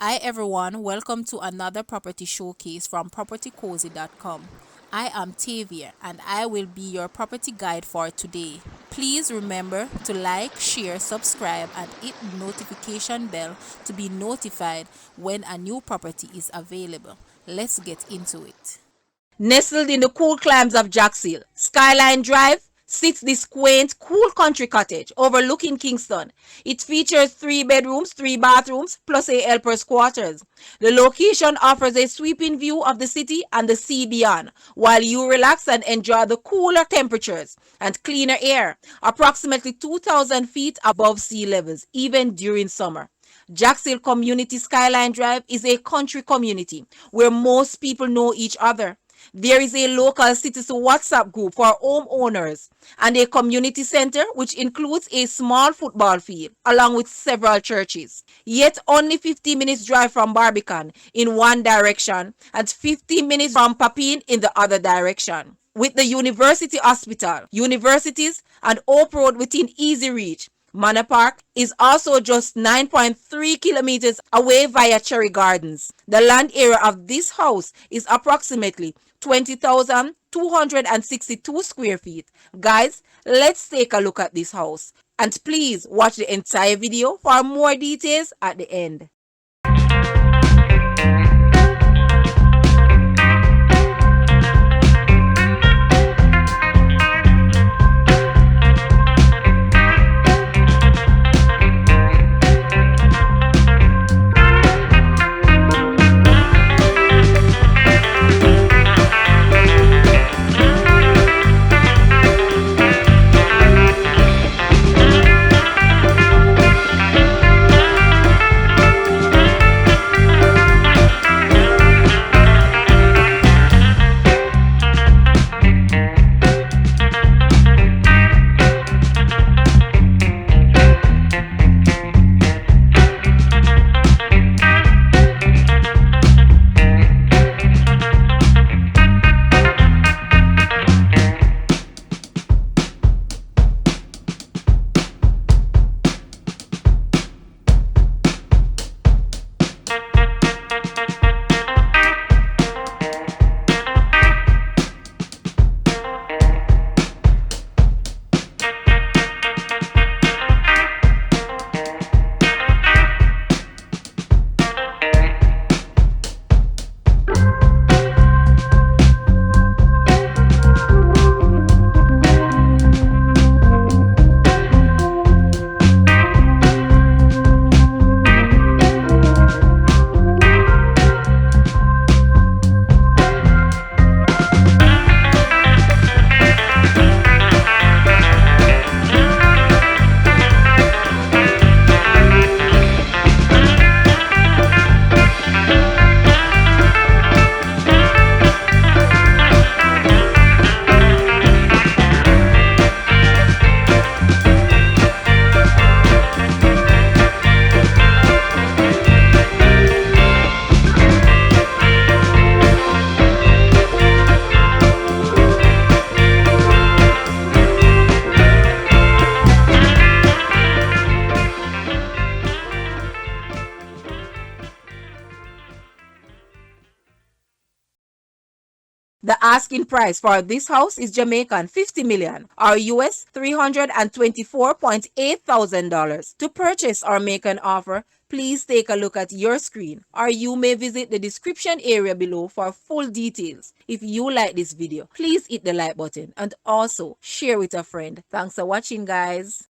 Hi everyone, welcome to another property showcase from propertycozy.com. I am Tavia and I will be your property guide for today. Please remember to like, share, subscribe and hit the notification bell to be notified when a new property is available. Let's get into it. Nestled in the cool climes of Jackshill, Skyline Drive sits this quaint, cool country cottage overlooking Kingston. It features 3 bedrooms, 3 bathrooms, plus a helper's quarters. The location offers a sweeping view of the city and the sea beyond, while you relax and enjoy the cooler temperatures and cleaner air, approximately 2,000 feet above sea levels, even during summer. Jackshill Community Skyline Drive is a country community where most people know each other. There is a local citizen WhatsApp group for homeowners and a community center which includes a small football field along with several churches. Yet only 15 minutes drive from Barbican in one direction and 15 minutes from Papine in the other direction. With the University Hospital, universities and Oak Road within easy reach, Manor Park is also just 9.3 kilometers away via Cherry Gardens. The land area of this house is approximately 20,262 square feet. Guys, let's take a look at this house. And please watch the entire video for more details at the end. The asking price for this house is Jamaican 50 million or US $324,800. To purchase or make an offer, please take a look at your screen or you may visit the description area below for full details. If you like this video, please hit the like button and also share with a friend. Thanks for watching, guys.